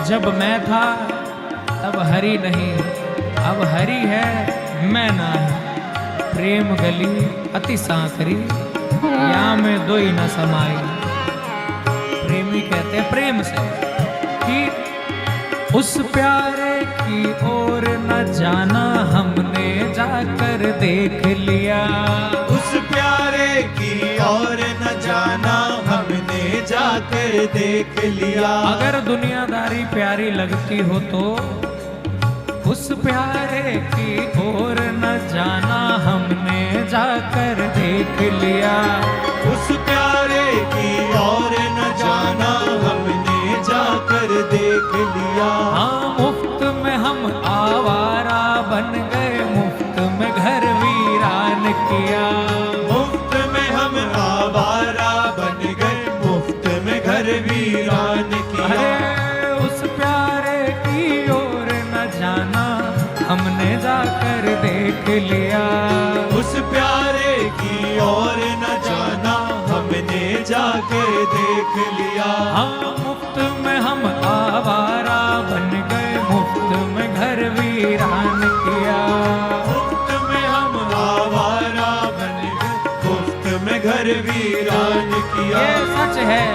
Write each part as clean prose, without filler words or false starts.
जब मैं था तब हरि नहीं, अब हरि है मैं नहीं। प्रेम गली अति सांकरी, या में दोई न समाई। प्रेमी कहते हैं प्रेम से कि उस प्यारे की ओर न जाना, हमने जाकर देख लिया। उस प्यारे की ओर न जाना, हमने जाकर देख लिया। अगर दुनियादारी प्यारी लगती हो तो उस प्यारे की ओर न जाना, हमने जाकर देख लिया। उस प्यारे की ओर न जाना, हमने जाकर देख लिया। हाँ मुफ्त में हम आवारा बन गए, मुफ्त में घर वीरान किया। मुफ्त में हम आवारा बन गए, मुफ्त में घर वीरान किया। अरे उस प्यारे की ओर न जाना, हमने जाकर देख लिया। उस प्यारे की ओर न जाना, हमने जाकर देख लिया। हाँ मुफ्त में हम आवारा बन गए, मुफ्त में घर वीरान किया। मुफ्त में हम आवारा बन गए, मुफ्त में घर वीरान किया। ये सच है,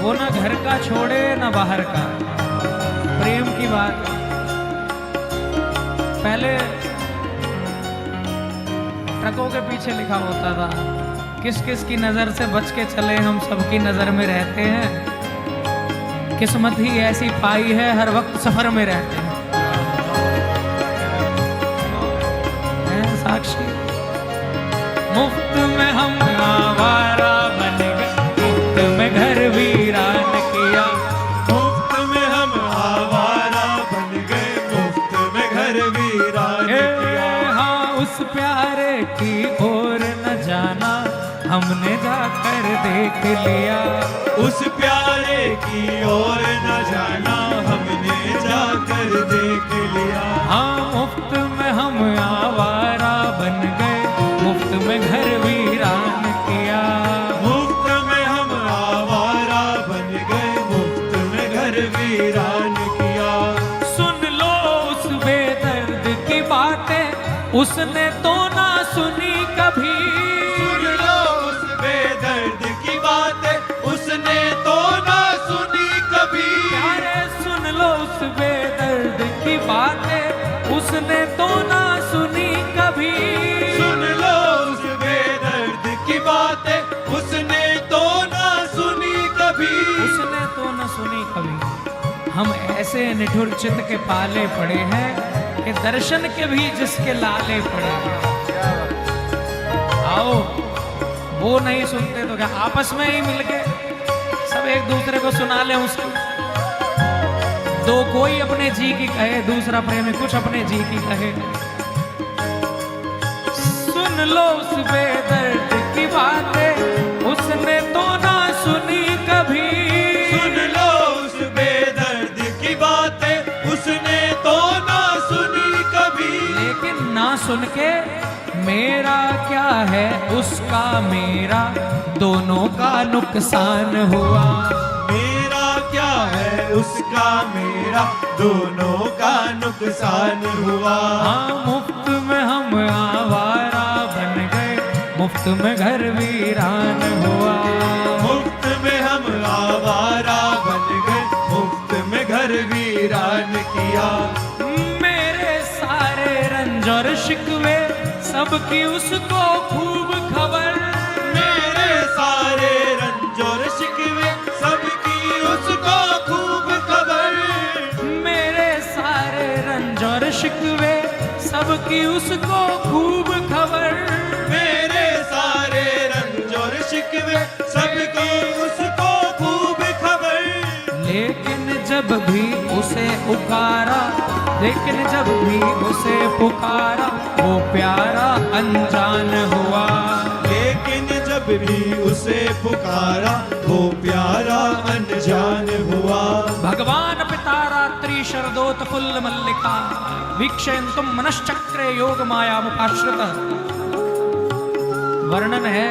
वो ना घर का छोड़े ना बाहर का। प्रेम की बात पहले ट्रकों के पीछे लिखा होता था, किस किस की नजर से बच के चले, हम सबकी नजर में रहते हैं। किस्मत ही ऐसी पाई है, हर वक्त सफर में रहते हैं। साक्षी मुफ्त में हम आवारा बन गए, मुफ्त में घर वीरान किया। मुफ्त में हम आवारा बन गए, मुफ्त में घर वीरान किया। हाँ उस प्यारे की ओर न जाना, हमने जाकर देख लिया। उस प्यारे की ओर न जाना, हमने जाकर देख लिया। हाँ मुफ्त में हम आवारा बन गए, मुफ्त में घर वीरान किया। मुफ्त में हम आवारा बन गए, मुफ्त में घर वीरान किया। सुन लो उस बेदर्द की बातें, उसने तो ना सुनी कभी। सुन लो उस बेदर्द की बातें, उसने तो ना सुनी कभी। प्यारे सुन लो उस बेदर्द की बातें, उसने तो ना सुनी कभी। सुन लो उस बेदर्द की बातें, उसने तो ना सुनी कभी। उसने तो न सुनी कभी। हम ऐसे निठुर चित्त के पाले पड़े हैं कि दर्शन के भी जिसके लाले पड़े हैं। आओ वो नहीं सुनते तो क्या आपस में ही मिलके सब एक दूसरे को सुना ले उसकी। दो कोई अपने जी की कहे, दूसरा प्रेमी कुछ अपने जी की कहे। सुन लो उस बेदर्द की बातें, उसने तो ना सुनी कभी। सुन लो उस बेदर्द की बातें, उसने तो ना सुनी कभी। लेकिन ना सुन के मेरा क्या है, उसका मेरा दोनों का नुकसान हुआ। मेरा क्या है, उसका मेरा दोनों का नुकसान हुआ। हाँ मुफ्त में हम आवारा बन गए, मुफ्त में घर वीरान हुआ। मुफ्त में हम आवारा बन गए, मुफ्त में घर वीरान किया। मेरे सारे रंज और शिकवे सबकी उसको खूब खबर। मेरे सारे रंज और शिकवे सबकी उसको खूब खबर। मेरे सारे रंज और शिकवे सबकी उसको खूब खबर। मेरे सारे रंज और शिकवे सबकी उसको खूब खबर। लेकिन जब भी उसे पुकारा, लेकिन जब भी उसे पुकारा, वो प्यारा अनजान हुआ। लेकिन जब भी उसे पुकारा, वो प्यारा अनजान हुआ। भगवान पिता रात्रि शरदोत फुल्ल मल्लिका, वीक्षयन्तुम मनश्चक्रे योग माया मुपाश्रित। वर्णन है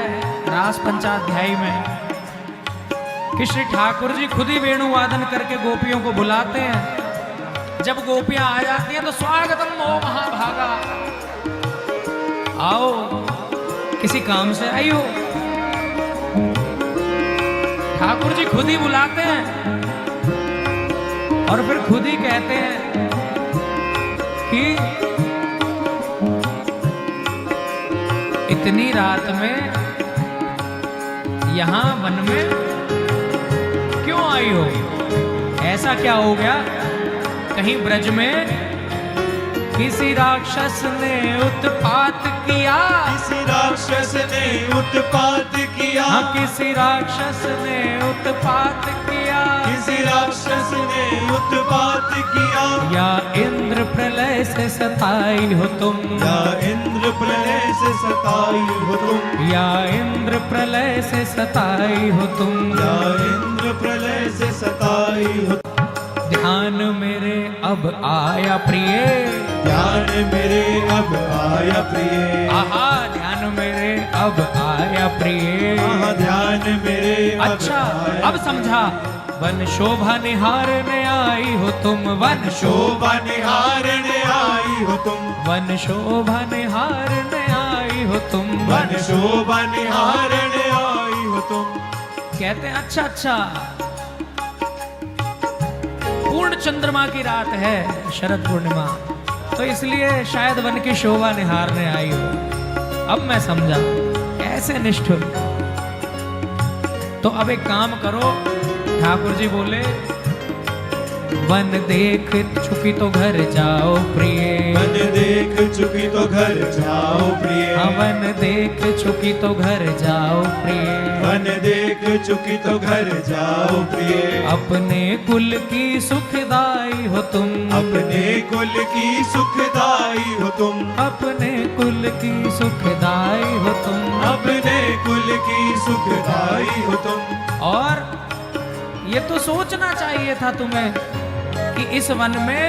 रास पंचाध्यायी में कि श्री ठाकुर जी खुद ही वेणु वादन करके गोपियों को बुलाते हैं। जब गोपियां आ जाती हैं तो स्वागतम ओ महाभागा, आओ किसी काम से आई हो। ठाकुर जी खुद ही बुलाते हैं और फिर खुद ही कहते हैं कि इतनी रात में यहां वन में क्यों आई हो? ऐसा क्या हो गया? कहीं ब्रज में किसी राक्षस ने उत्पात किया? किसी राक्षस ने उत्पात किया? हाँ, किसी राक्षस ने उत्पात किया। किसी राक्षस ने उत्पात किया? या इंद्र प्रलय से सताई हो तुम? या इंद्र प्रलय से सताई हो तुम? या इंद्र प्रलय से सताई हो तुम? या इंद्र प्रलय से सताई हो? ध्यान मेरे अब आया प्रिय, ध्यान मेरे अब आया प्रिय। आहा ध्यान मेरे अब आया प्रिय। आहा ध्यान मेरे अब अच्छा आया। अब समझा। वन शोभा निहारने आई हो तुम? वन शोभा निहारने आई हो तुम? वन शोभा निहारने आई हो तुम? वन शोभा निहारने आई हो तुम? कहते हैं अच्छा अच्छा, पूर्ण चंद्रमा की रात है, शरद पूर्णिमा, तो इसलिए शायद वन की शोभा निहारने आई हो। अब मैं समझा, ऐसे निष्ठुर। तो अब एक काम करो, ठाकुर जी बोले वन देख चुकी तो घर जाओ प्रिय। वन देख चुकी तो घर जाओ प्रिय। वन देख चुकी तो घर जाओ प्रिय। वन देख चुकी तो घर जाओ प्रिय। अपने कुल की सुखदाई हो तुम? अपने कुल की सुखदाई हो तुम? अपने कुल की सुखदाई हो तुम? अपने कुल की सुखदाई हो तुम? और ये तो सोचना चाहिए था तुम्हें कि इस वन में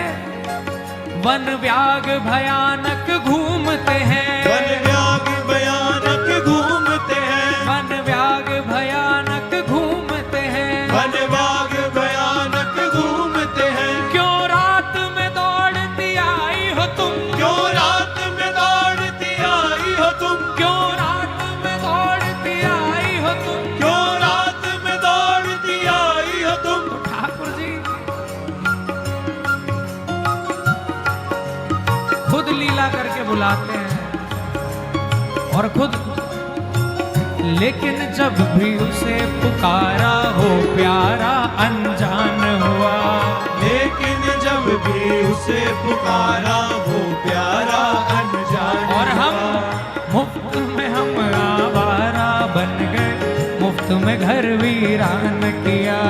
वन व्याग भयानक घूमते हैं। वन व्याग भयानक घूमते हैं। वन व्याग भयानक घूमते हैं। वन व्याग भयानक घूमते हैं। क्यों रात में दौड़ती आई हो तुम? क्यों रात में दौड़ती आई हो तुम? क्यों रात में दौड़ती आई हो तुम? क्यों रात में दौड़ती आई हो तुम? तो ठाकुर जी खुद लीला करके बुलाते हैं और खुद, लेकिन जब भी उसे पुकारा हो प्यारा अनजान हुआ। लेकिन जब भी उसे पुकारा वो प्यारा अनजान और हम हुआ। मुफ्त में हम आवारा बन गए, मुफ्त में घर वीरान किया।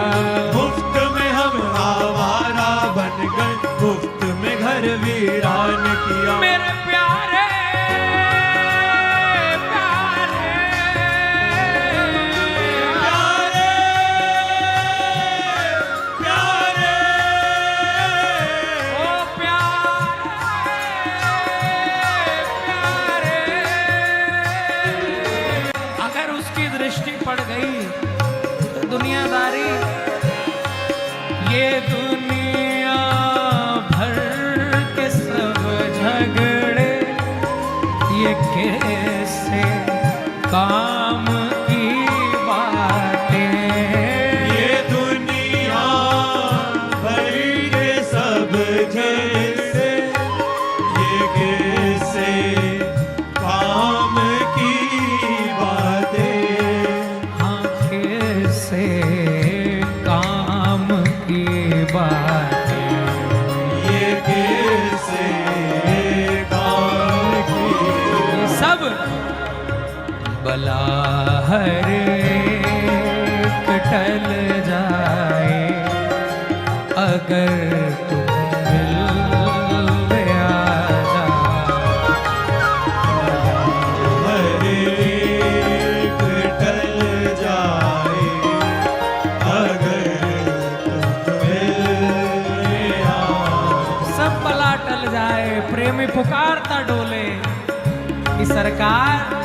मुफ्त में हम आवारा बन गए, मुफ्त में घर वीरान किया। मेरे प्यारे प्यारे प्यारे प्यारे ओ प्यारे प्यारे, अगर उसकी दृष्टि पड़ गई तो दुनियादारी, ये दुनिया भर के सब झगड़े, ये कैसे काम की बातें। ये दुनिया भर के सब झगड़े, ये कैसे काम की बातें। हाँ कैसे काम की बातें। ये कैसे काम की। ये सब बला हर एक टल जाए अगर तुम मिल आ जाओ। हर एक टल जाए अगर तुम मिलने आओ। सब बला टल जाए, प्रेमी पुकारता डोले कि सरकार